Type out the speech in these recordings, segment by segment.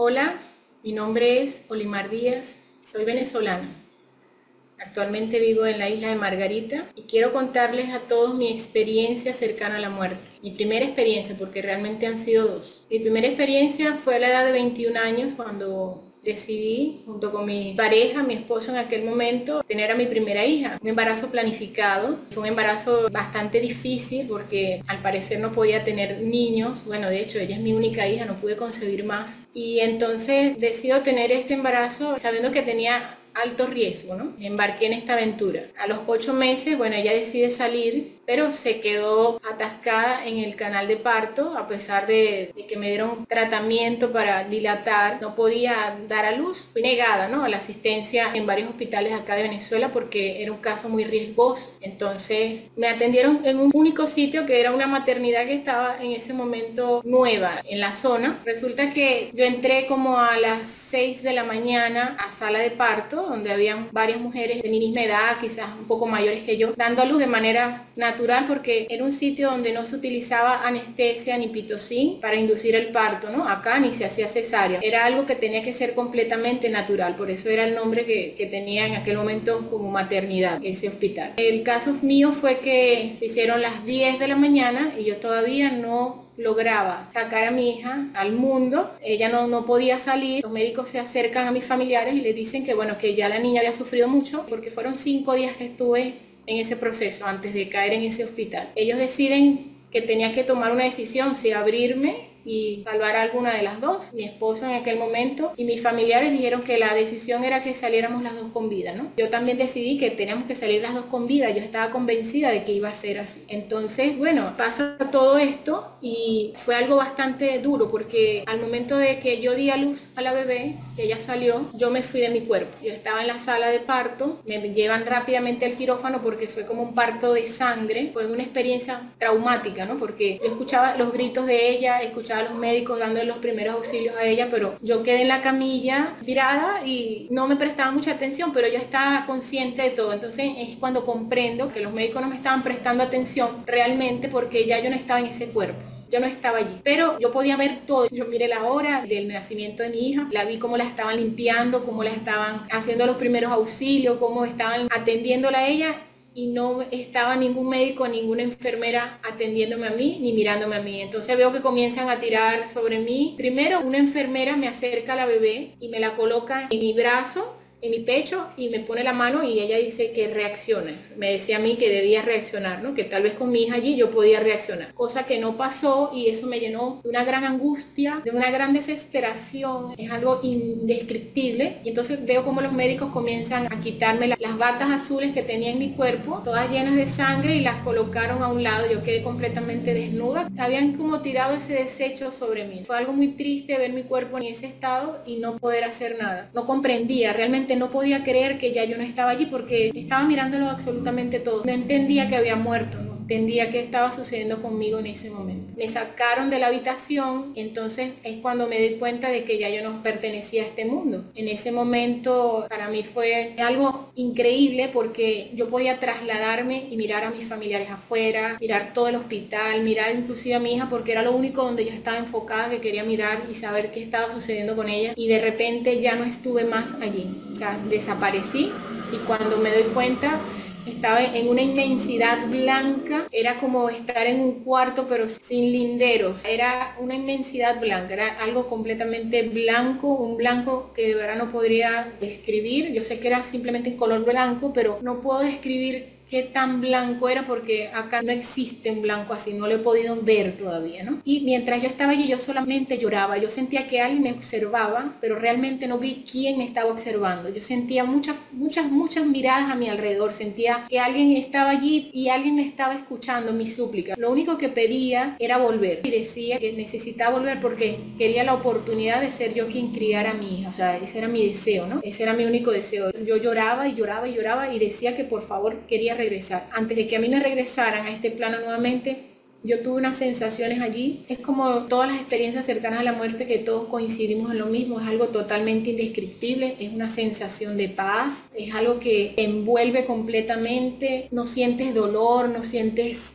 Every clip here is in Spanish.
Hola, mi nombre es Olimar Díaz, soy venezolana. Actualmente vivo en la isla de Margarita y quiero contarles a todos mi experiencia cercana a la muerte. Mi primera experiencia, porque realmente han sido dos. Mi primera experiencia fue a la edad de 21 años cuando decidí, junto con mi pareja, mi esposo en aquel momento, tener a mi primera hija. Un embarazo planificado. Fue un embarazo bastante difícil porque al parecer no podía tener niños. Bueno, de hecho, ella es mi única hija, no pude concebir más. Y entonces decido tener este embarazo sabiendo que tenía alto riesgo, ¿no? Me embarqué en esta aventura. A los 8 meses, bueno, ella decide salir, pero se quedó atascada en el canal de parto, a pesar de que me dieron tratamiento para dilatar, no podía dar a luz. Fui negada, ¿no?, a la asistencia en varios hospitales acá de Venezuela porque era un caso muy riesgoso. Entonces me atendieron en un único sitio que era una maternidad que estaba en ese momento nueva en la zona. Resulta que yo entré como a las 6 de la mañana a sala de parto, donde habían varias mujeres de mi misma edad, quizás un poco mayores que yo, dando a luz de manera natural porque era un sitio donde no se utilizaba anestesia ni pitocin para inducir el parto, ¿no? Acá ni se hacía cesárea. Era algo que tenía que ser completamente natural, por eso era el nombre que tenía en aquel momento como maternidad, ese hospital. El caso mío fue que se hicieron las 10 de la mañana y yo todavía no lograba sacar a mi hija al mundo. Ella no podía salir. Los médicos se acercan a mis familiares y les dicen que bueno, que ya la niña había sufrido mucho porque fueron 5 días que estuve en ese proceso antes de caer en ese hospital. Ellos deciden que tenía que tomar una decisión, si abrirme y salvar a alguna de las dos. Mi esposo en aquel momento y mis familiares dijeron que la decisión era que saliéramos las dos con vida, ¿no? Yo también decidí que teníamos que salir las dos con vida. Yo estaba convencida de que iba a ser así. Entonces, bueno, pasa todo esto y fue algo bastante duro porque al momento de que yo di a luz a la bebé, que ella salió, yo me fui de mi cuerpo. Yo estaba en la sala de parto, me llevan rápidamente al quirófano porque fue como un parto de sangre. Fue una experiencia traumática, ¿no? Porque yo escuchaba los gritos de ella, escuchaba a los médicos dando los primeros auxilios a ella, pero yo quedé en la camilla tirada y no me prestaba mucha atención, pero yo estaba consciente de todo. Entonces es cuando comprendo que los médicos no me estaban prestando atención realmente porque ya yo no estaba en ese cuerpo. Yo no estaba allí, pero yo podía ver todo. Yo miré la hora del nacimiento de mi hija, la vi cómo la estaban limpiando, cómo la estaban haciendo los primeros auxilios, cómo estaban atendiéndola a ella, y no estaba ningún médico, ninguna enfermera atendiéndome a mí, ni mirándome a mí. Entonces veo que comienzan a tirar sobre mí. Primero una enfermera me acerca a la bebé y me la coloca en mi brazo, en mi pecho, y me pone la mano y ella dice que reaccione. Me decía a mí que debía reaccionar, ¿no? Que tal vez con mi hija allí yo podía reaccionar. Cosa que no pasó y eso me llenó de una gran angustia, de una gran desesperación. Es algo indescriptible. Y entonces veo como los médicos comienzan a quitarme las batas azules que tenía en mi cuerpo, todas llenas de sangre, y las colocaron a un lado. Yo quedé completamente desnuda. Habían como tirado ese desecho sobre mí. Fue algo muy triste ver mi cuerpo en ese estado y no poder hacer nada. No comprendía, realmente no podía creer que ya yo no estaba allí porque estaba mirándolo absolutamente todo. No entendía que había muerto, no entendía qué estaba sucediendo conmigo en ese momento. Me sacaron de la habitación, entonces es cuando me di cuenta de que ya yo no pertenecía a este mundo. En ese momento para mí fue algo increíble porque yo podía trasladarme y mirar a mis familiares afuera, mirar todo el hospital, mirar inclusive a mi hija porque era lo único donde yo estaba enfocada, que quería mirar y saber qué estaba sucediendo con ella, y de repente ya no estuve más allí. O sea, desaparecí, y cuando me doy cuenta estaba en una inmensidad blanca. Era como estar en un cuarto pero sin linderos. Era una inmensidad blanca, era algo completamente blanco, un blanco que de verdad no podría describir. Yo sé que era simplemente en color blanco, pero no puedo describir qué tan blanco era porque acá no existe un blanco así, no lo he podido ver todavía, ¿no? Y mientras yo estaba allí yo solamente lloraba. Yo sentía que alguien me observaba, pero realmente no vi quién me estaba observando. Yo sentía muchas miradas a mi alrededor, sentía que alguien estaba allí y alguien me estaba escuchando mis súplicas. Lo único que pedía era volver, y decía que necesitaba volver porque quería la oportunidad de ser yo quien criara a mi hija. O sea, ese era mi deseo, ¿no? Ese era mi único deseo. Yo lloraba y lloraba y lloraba y decía que por favor quería regresar. Antes de que a mí me regresaran a este plano nuevamente, yo tuve unas sensaciones allí. Es como todas las experiencias cercanas a la muerte, que todos coincidimos en lo mismo. Es algo totalmente indescriptible. Es una sensación de paz. Es algo que te envuelve completamente. No sientes dolor, no sientes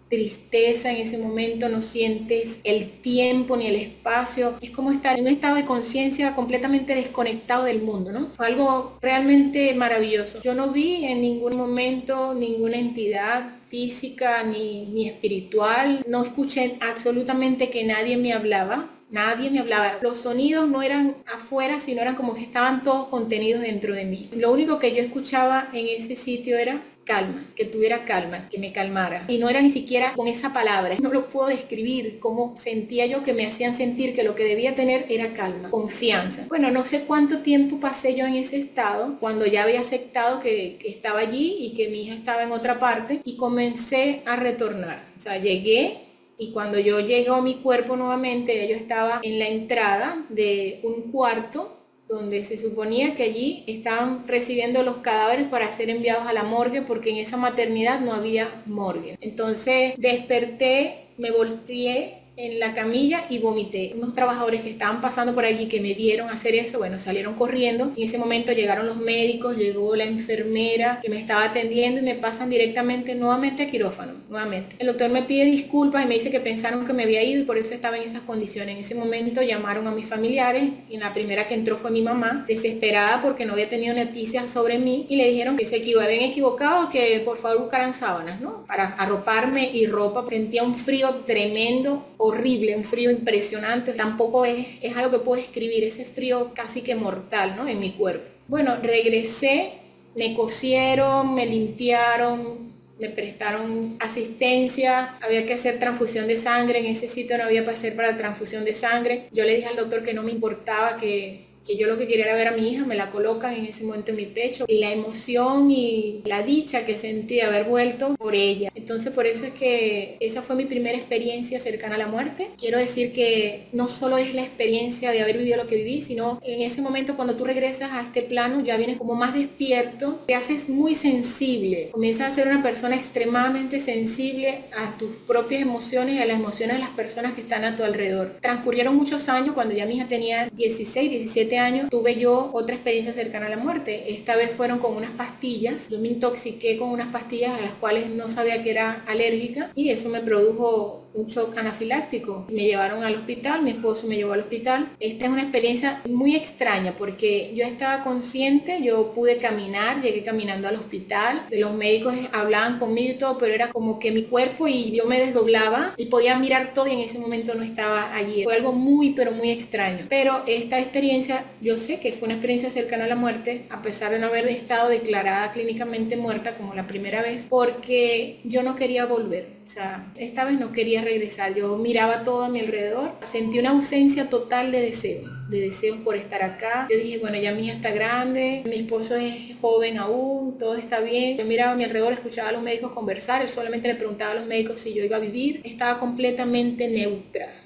tristeza en ese momento, no sientes el tiempo ni el espacio, es como estar en un estado de conciencia completamente desconectado del mundo, ¿no? Fue algo realmente maravilloso. Yo no vi en ningún momento ninguna entidad física ni espiritual, no escuché absolutamente que nadie me hablaba. Nadie me hablaba. Los sonidos no eran afuera, sino eran como que estaban todos contenidos dentro de mí. Lo único que yo escuchaba en ese sitio era calma, que tuviera calma, que me calmara. Y no era ni siquiera con esa palabra, no lo puedo describir, cómo sentía yo que me hacían sentir que lo que debía tener era calma, confianza. Bueno, no sé cuánto tiempo pasé yo en ese estado, cuando ya había aceptado que estaba allí y que mi hija estaba en otra parte, y comencé a retornar. O sea, llegué. Y cuando yo llego a mi cuerpo nuevamente, yo estaba en la entrada de un cuarto donde se suponía que allí estaban recibiendo los cadáveres para ser enviados a la morgue, porque en esa maternidad no había morgue. Entonces desperté, me volteé en la camilla y vomité. Unos trabajadores que estaban pasando por allí, que me vieron hacer eso, bueno, salieron corriendo. En ese momento llegaron los médicos, llegó la enfermera que me estaba atendiendo y me pasan directamente nuevamente a quirófano, nuevamente. El doctor me pide disculpas y me dice que pensaron que me había ido y por eso estaba en esas condiciones. En ese momento llamaron a mis familiares y la primera que entró fue mi mamá, desesperada porque no había tenido noticias sobre mí, y le dijeron que se habían equivocado, que por favor buscaran sábanas, ¿no? Para arroparme y ropa. Sentía un frío tremendo, horrible, un frío impresionante. Tampoco es algo que puedo describir, ese frío casi que mortal, ¿no? En mi cuerpo. Bueno, regresé, me cosieron, me limpiaron, me prestaron asistencia, había que hacer transfusión de sangre, en ese sitio no había para hacer para transfusión de sangre. Yo le dije al doctor que no me importaba, que yo lo que quería era ver a mi hija, me la colocan en ese momento en mi pecho, y la emoción y la dicha que sentí de haber vuelto por ella. Entonces por eso es que esa fue mi primera experiencia cercana a la muerte. Quiero decir que no solo es la experiencia de haber vivido lo que viví, sino en ese momento cuando tú regresas a este plano ya vienes como más despierto, te haces muy sensible, comienzas a ser una persona extremadamente sensible a tus propias emociones y a las emociones de las personas que están a tu alrededor. Transcurrieron muchos años. Cuando ya mi hija tenía 16, 17 años, tuve yo otra experiencia cercana a la muerte. Esta vez fueron con unas pastillas. Yo me intoxiqué con unas pastillas a las cuales no sabía que era alérgica, y eso me produjo un shock anafiláctico. Me llevaron al hospital, mi esposo me llevó al hospital. Esta es una experiencia muy extraña porque yo estaba consciente, yo pude caminar, llegué caminando al hospital, los médicos hablaban conmigo y todo, pero era como que mi cuerpo, y yo me desdoblaba y podía mirar todo, y en ese momento no estaba allí. Fue algo muy, pero muy extraño. Pero esta experiencia, yo sé que fue una experiencia cercana a la muerte, a pesar de no haber estado declarada clínicamente muerta como la primera vez, porque yo no quería volver. O sea, esta vez no quería regresar. Yo miraba todo a mi alrededor, sentí una ausencia total de deseos por estar acá. Yo dije, bueno, ya mi hija está grande, mi esposo es joven aún, todo está bien. Yo miraba a mi alrededor, escuchaba a los médicos conversar, él solamente le preguntaba a los médicos si yo iba a vivir. Estaba completamente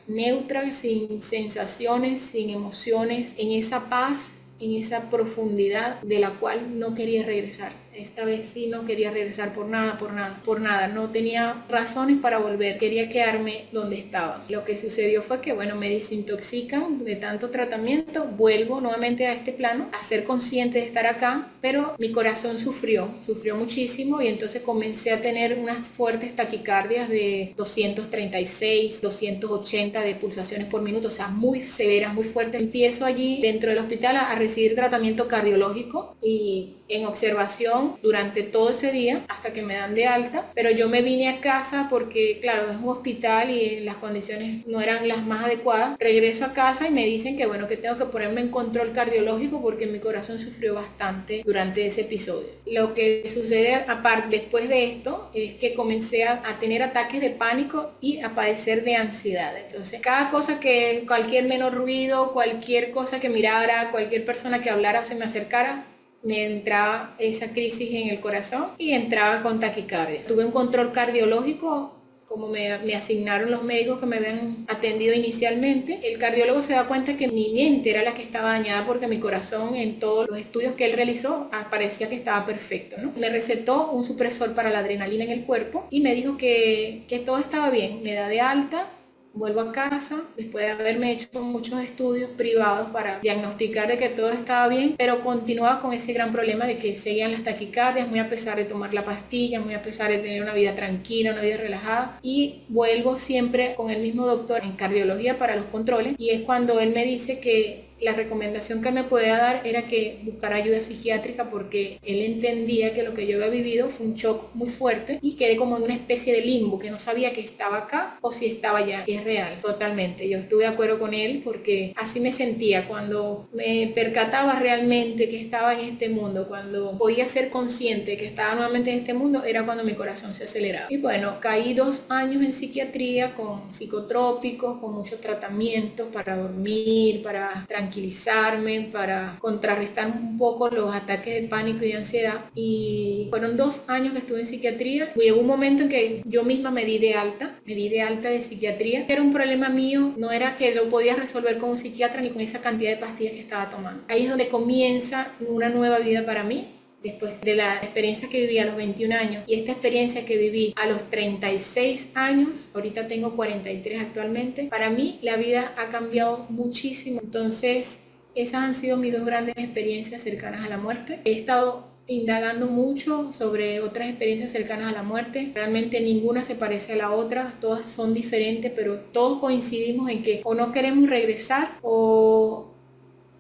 neutra, sin sensaciones, sin emociones, en esa paz, en esa profundidad de la cual no quería regresar. Esta vez sí no quería regresar por nada. No tenía razones para volver. Quería quedarme donde estaba. Lo que sucedió fue que, bueno, me desintoxican de tanto tratamiento. Vuelvo nuevamente a este plano, a ser consciente de estar acá, pero mi corazón sufrió muchísimo, y entonces comencé a tener unas fuertes taquicardias de 236, 280 de pulsaciones por minuto, o sea, muy severas, muy fuertes. Empiezo allí dentro del hospital a recibir tratamiento cardiológico y en observación durante todo ese día hasta que me dan de alta, pero yo me vine a casa porque, claro, es un hospital y las condiciones no eran las más adecuadas. Regreso a casa y me dicen que, bueno, que tengo que ponerme en control cardiológico porque mi corazón sufrió bastante durante ese episodio. Lo que sucede aparte después de esto es que comencé a tener ataques de pánico y a padecer de ansiedad. Entonces, cada cosa que, cualquier menor ruido, cualquier cosa que mirara, cualquier persona que hablara o se me acercara, me entraba esa crisis en el corazón y entraba con taquicardia. Tuve un control cardiológico como me asignaron los médicos que me habían atendido inicialmente. El cardiólogo se da cuenta que mi mente era la que estaba dañada porque mi corazón, en todos los estudios que él realizó, parecía que estaba perfecto, ¿no? Me recetó un supresor para la adrenalina en el cuerpo y me dijo que todo estaba bien. Me da de alta, vuelvo a casa después de haberme hecho muchos estudios privados para diagnosticar de que todo estaba bien, pero continuaba con ese gran problema de que seguían las taquicardias, muy a pesar de tomar la pastilla, muy a pesar de tener una vida tranquila, una vida relajada, y vuelvo siempre con el mismo doctor en cardiología para los controles, y es cuando él me dice que la recomendación que me podía dar era que buscara ayuda psiquiátrica porque él entendía que lo que yo había vivido fue un shock muy fuerte y quedé como en una especie de limbo, que no sabía que estaba acá o si estaba allá. Y es real, totalmente. Yo estuve de acuerdo con él porque así me sentía cuando me percataba realmente que estaba en este mundo, cuando podía ser consciente que estaba nuevamente en este mundo, era cuando mi corazón se aceleraba. Y bueno, caí 2 años en psiquiatría con psicotrópicos, con muchos tratamientos para dormir, para tranquilizarme, para contrarrestar un poco los ataques de pánico y de ansiedad. Y fueron 2 años que estuve en psiquiatría. Llegó un momento en que yo misma me di de alta de psiquiatría. Era un problema mío, no era que lo podía resolver con un psiquiatra ni con esa cantidad de pastillas que estaba tomando. Ahí es donde comienza una nueva vida para mí. Después de la experiencia que viví a los 21 años y esta experiencia que viví a los 36 años, ahorita tengo 43 actualmente, para mí la vida ha cambiado muchísimo. Entonces, esas han sido mis 2 grandes experiencias cercanas a la muerte. He estado indagando mucho sobre otras experiencias cercanas a la muerte. Realmente ninguna se parece a la otra, todas son diferentes, pero todos coincidimos en que o no queremos regresar o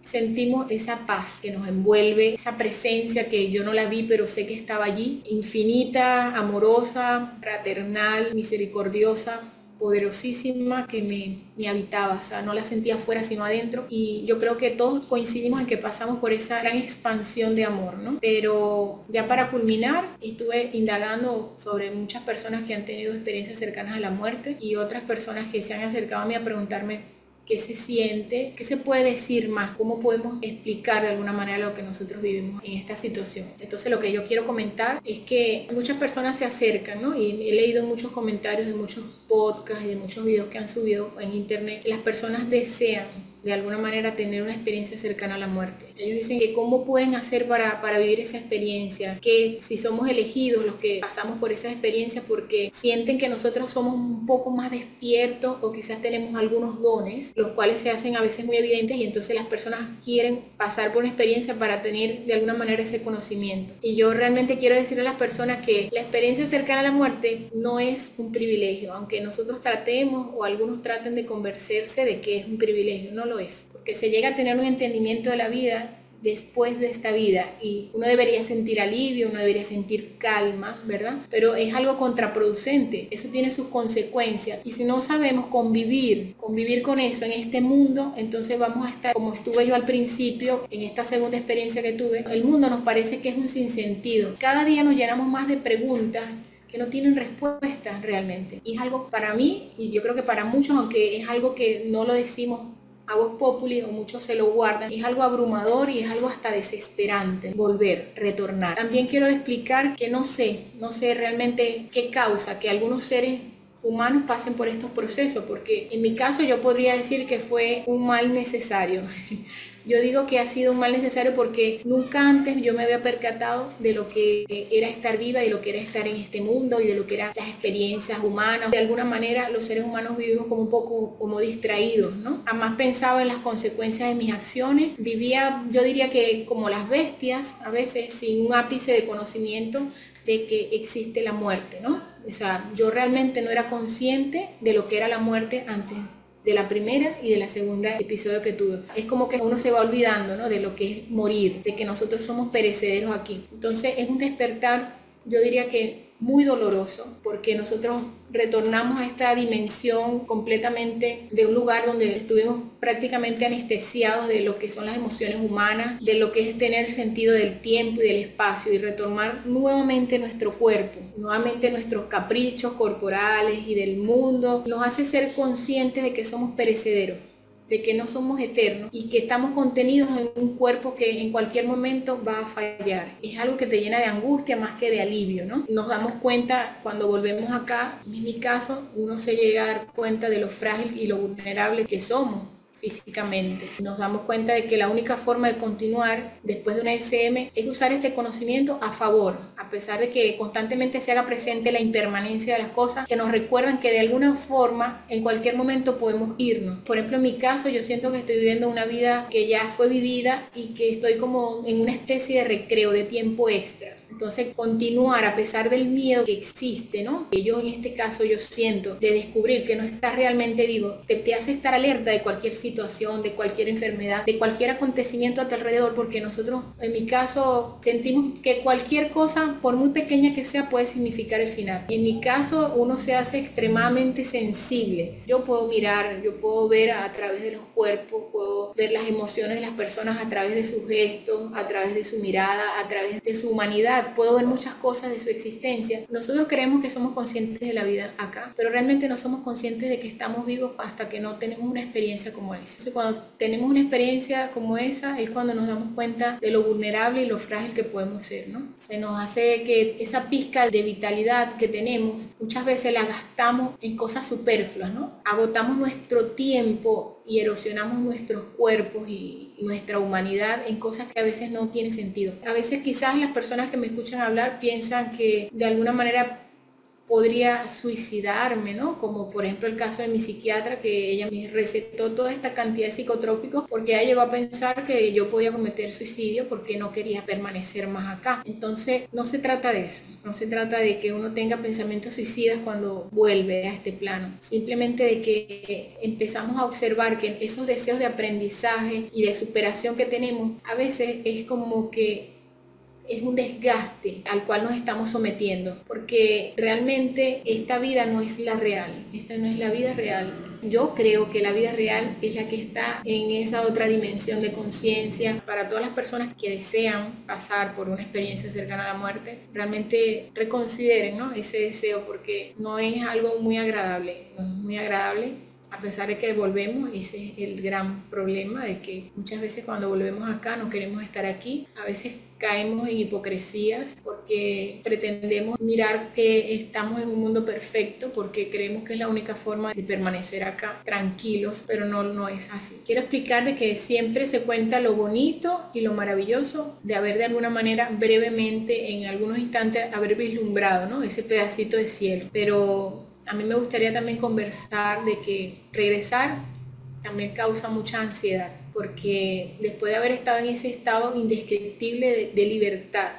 sentimos esa paz que nos envuelve, esa presencia que yo no la vi pero sé que estaba allí, infinita, amorosa, fraternal, misericordiosa, poderosísima, que me habitaba, o sea, no la sentía afuera sino adentro, y yo creo que todos coincidimos en que pasamos por esa gran expansión de amor, ¿no? Pero ya para culminar, estuve indagando sobre muchas personas que han tenido experiencias cercanas a la muerte y otras personas que se han acercado a mí a preguntarme qué se siente, qué se puede decir más, cómo podemos explicar de alguna manera lo que nosotros vivimos en esta situación. Entonces lo que yo quiero comentar es que muchas personas se acercan, ¿no? Y he leído en muchos comentarios de muchos podcasts y de muchos videos que han subido en internet, las personas desean de alguna manera tener una experiencia cercana a la muerte. Ellos dicen que cómo pueden hacer para vivir esa experiencia, que si somos elegidos los que pasamos por esa experiencia porque sienten que nosotros somos un poco más despiertos o quizás tenemos algunos dones, los cuales se hacen a veces muy evidentes, y entonces las personas quieren pasar por una experiencia para tener de alguna manera ese conocimiento. Y yo realmente quiero decirle a las personas que la experiencia cercana a la muerte no es un privilegio, aunque nosotros tratemos o algunos traten de convencerse de que es un privilegio, no lo es, porque se llega a tener un entendimiento de la vida después de esta vida y uno debería sentir alivio, uno debería sentir calma, ¿verdad? Pero es algo contraproducente, eso tiene sus consecuencias, y si no sabemos convivir con eso en este mundo, entonces vamos a estar como estuve yo al principio en esta segunda experiencia que tuve. El mundo nos parece que es un sinsentido, cada día nos llenamos más de preguntas que no tienen respuestas realmente, y es algo para mí, y yo creo que para muchos, aunque es algo que no lo decimos a voz populi o muchos se lo guardan, es algo abrumador y es algo hasta desesperante volver, retornar. También quiero explicar que no sé realmente qué causa que algunos seres humanos pasen por estos procesos, porque en mi caso yo podría decir que fue un mal necesario. Yo digo que ha sido un mal necesario porque nunca antes yo me había percatado de lo que era estar viva, de lo que era estar en este mundo y de lo que eran las experiencias humanas. De alguna manera los seres humanos vivimos como un poco como distraídos, ¿no? Jamás pensaba en las consecuencias de mis acciones. Vivía, yo diría que como las bestias, a veces sin un ápice de conocimiento de que existe la muerte, ¿no? O sea, yo realmente no era consciente de lo que era la muerte antes de la primera y de la segunda episodio que tuve. Es como que uno se va olvidando, ¿no? De lo que es morir, de que nosotros somos perecederos aquí. Entonces es un despertar, yo diría que muy doloroso, porque nosotros retornamos a esta dimensión completamente de un lugar donde estuvimos prácticamente anestesiados de lo que son las emociones humanas, de lo que es tener sentido del tiempo y del espacio, y retomar nuevamente nuestro cuerpo, nuevamente nuestros caprichos corporales y del mundo, nos hace ser conscientes de que somos perecederos, de que no somos eternos y que estamos contenidos en un cuerpo que en cualquier momento va a fallar. Es algo que te llena de angustia más que de alivio, ¿no? Nos damos cuenta cuando volvemos acá, en mi caso, uno se llega a dar cuenta de lo frágil y lo vulnerable que somos físicamente. Nos damos cuenta de que la única forma de continuar después de una SM es usar este conocimiento a favor, a pesar de que constantemente se haga presente la impermanencia de las cosas, que nos recuerdan que de alguna forma en cualquier momento podemos irnos. Por ejemplo, en mi caso, yo siento que estoy viviendo una vida que ya fue vivida y que estoy como en una especie de recreo, de tiempo extra. Entonces, continuar a pesar del miedo que existe, ¿no? Que yo en este caso yo siento de descubrir que no estás realmente vivo, te hace estar alerta de cualquier situación, de cualquier enfermedad, de cualquier acontecimiento a tu alrededor, porque nosotros, en mi caso, sentimos que cualquier cosa, por muy pequeña que sea, puede significar el final. Y en mi caso, uno se hace extremadamente sensible. Yo puedo mirar, yo puedo ver a través de los cuerpos, puedo ver las emociones de las personas a través de sus gestos, a través de su mirada, a través de su humanidad. Puedo ver muchas cosas de su existencia. Nosotros creemos que somos conscientes de la vida acá, pero realmente no somos conscientes de que estamos vivos hasta que no tenemos una experiencia como esa. Entonces, cuando tenemos una experiencia como esa es cuando nos damos cuenta de lo vulnerable y lo frágil que podemos ser, ¿no? Se nos hace que esa pizca de vitalidad que tenemos muchas veces la gastamos en cosas superfluas, ¿no? Agotamos nuestro tiempo y erosionamos nuestros cuerpos y nuestra humanidad en cosas que a veces no tienen sentido. A veces quizás las personas que me escuchan hablar piensan que de alguna manera podría suicidarme, ¿no? Como por ejemplo el caso de mi psiquiatra, que ella me recetó toda esta cantidad de psicotrópicos porque ella llegó a pensar que yo podía cometer suicidio porque no quería permanecer más acá. Entonces no se trata de eso, no se trata de que uno tenga pensamientos suicidas cuando vuelve a este plano, simplemente de que empezamos a observar que esos deseos de aprendizaje y de superación que tenemos a veces es como que es un desgaste al cual nos estamos sometiendo, porque realmente esta vida no es la real, esta no es la vida real. Yo creo que la vida real es la que está en esa otra dimensión de conciencia. Para todas las personas que desean pasar por una experiencia cercana a la muerte, realmente reconsideren, ¿no?, ese deseo, porque no es algo muy agradable, no es muy agradable. A pesar de que volvemos, ese es el gran problema, de que muchas veces cuando volvemos acá no queremos estar aquí. A veces caemos en hipocresías porque pretendemos mirar que estamos en un mundo perfecto, porque creemos que es la única forma de permanecer acá tranquilos, pero no es así. Quiero explicar de que siempre se cuenta lo bonito y lo maravilloso de haber de alguna manera brevemente, en algunos instantes, haber vislumbrado, ¿no?, ese pedacito de cielo. Pero a mí me gustaría también conversar de que regresar también causa mucha ansiedad, porque después de haber estado en ese estado indescriptible de libertad,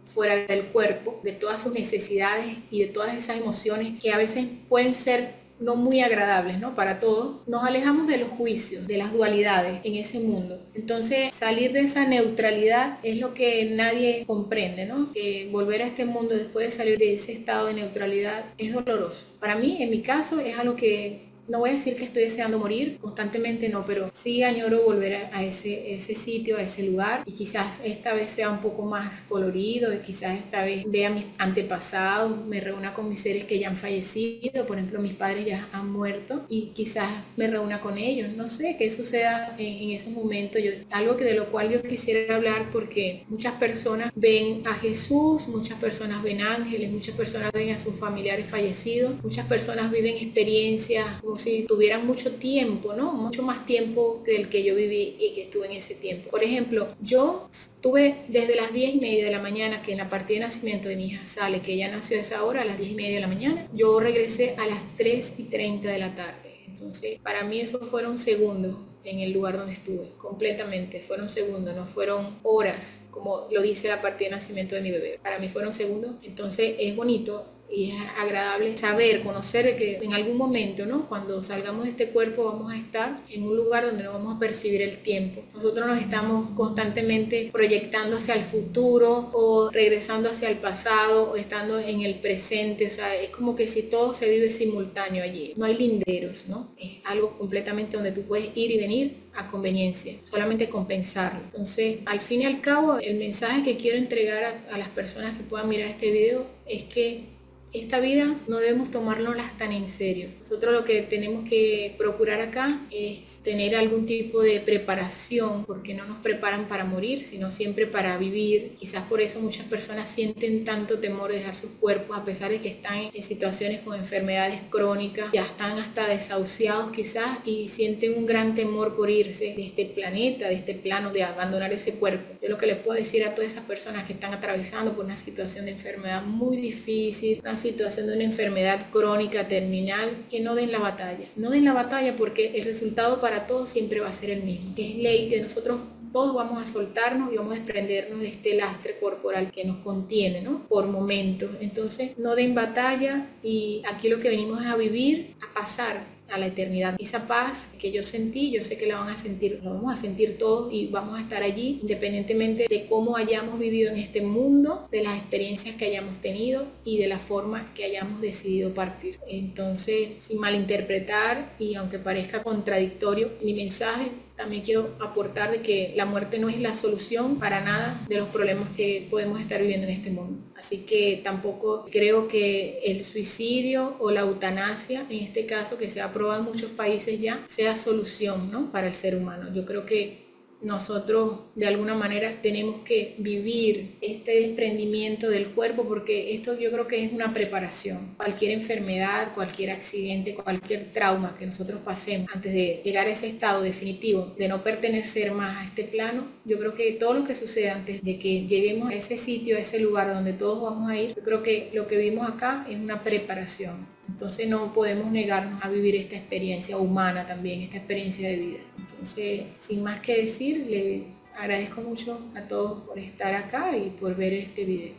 fuera del cuerpo, de todas sus necesidades y de todas esas emociones que a veces pueden ser no muy agradables, ¿no?, para todos, nos alejamos de los juicios, de las dualidades en ese mundo. Entonces, salir de esa neutralidad es lo que nadie comprende, ¿no? Que volver a este mundo después de salir de ese estado de neutralidad es doloroso. Para mí, en mi caso, es algo que no voy a decir que estoy deseando morir, constantemente no, pero sí añoro volver a ese sitio, a ese lugar, y quizás esta vez sea un poco más colorido, y quizás esta vez vea mis antepasados, me reúna con mis seres que ya han fallecido, por ejemplo mis padres ya han muerto, y quizás me reúna con ellos, no sé qué suceda en esos momentos. Algo que de lo cual yo quisiera hablar, porque muchas personas ven a Jesús, muchas personas ven ángeles, muchas personas ven a sus familiares fallecidos, muchas personas viven experiencias como si tuvieran mucho tiempo, ¿no? Mucho más tiempo del que yo viví y que estuve en ese tiempo. Por ejemplo, yo estuve desde las 10:30 de la mañana, que en la partida de nacimiento de mi hija Sale, que ella nació a esa hora, a las 10:30 de la mañana, yo regresé a las 3:30 de la tarde. Entonces, para mí eso fueron segundos en el lugar donde estuve, completamente, fueron segundos, no fueron horas, como lo dice la partida de nacimiento de mi bebé. Para mí fueron segundos. Entonces, es bonito y es agradable saber, conocer que en algún momento, ¿no?, cuando salgamos de este cuerpo vamos a estar en un lugar donde no vamos a percibir el tiempo. Nosotros nos estamos constantemente proyectando hacia el futuro o regresando hacia el pasado o estando en el presente. O sea, es como que si todo se vive simultáneo allí. No hay linderos, ¿no? Es algo completamente donde tú puedes ir y venir a conveniencia, solamente compensarlo. Entonces, al fin y al cabo, el mensaje que quiero entregar a las personas que puedan mirar este video es que esta vida no debemos tomárnoslas tan en serio. Nosotros lo que tenemos que procurar acá es tener algún tipo de preparación, porque no nos preparan para morir, sino siempre para vivir. Quizás por eso muchas personas sienten tanto temor de dejar sus cuerpos, a pesar de que están en situaciones con enfermedades crónicas, ya están hasta desahuciados quizás y sienten un gran temor por irse de este planeta, de este plano, de abandonar ese cuerpo. Yo lo que les puedo decir a todas esas personas que están atravesando por una situación de enfermedad muy difícil, una situación de una enfermedad crónica terminal, que no den la batalla. No den la batalla, porque el resultado para todos siempre va a ser el mismo. Es ley que nosotros todos vamos a soltarnos y vamos a desprendernos de este lastre corporal que nos contiene, ¿no? Por momentos. Entonces, no den batalla, y aquí lo que venimos es a vivir, a pasar a la eternidad. Esa paz que yo sentí, yo sé que la van a sentir, la vamos a sentir todos, y vamos a estar allí independientemente de cómo hayamos vivido en este mundo, de las experiencias que hayamos tenido y de la forma que hayamos decidido partir. Entonces, sin malinterpretar, y aunque parezca contradictorio mi mensaje, también quiero aportar de que la muerte no es la solución para nada de los problemas que podemos estar viviendo en este mundo. Así que tampoco creo que el suicidio o la eutanasia, en este caso que se ha aprobado en muchos países ya, sea solución, ¿no?, para el ser humano. Yo creo que nosotros de alguna manera tenemos que vivir este desprendimiento del cuerpo, porque esto yo creo que es una preparación. Cualquier enfermedad, cualquier accidente, cualquier trauma que nosotros pasemos antes de llegar a ese estado definitivo de no pertenecer más a este plano, yo creo que todo lo que sucede antes de que lleguemos a ese sitio, a ese lugar donde todos vamos a ir, yo creo que lo que vimos acá es una preparación. Entonces no podemos negarnos a vivir esta experiencia humana también, esta experiencia de vida. Entonces, sin más que decir, le agradezco mucho a todos por estar acá y por ver este video.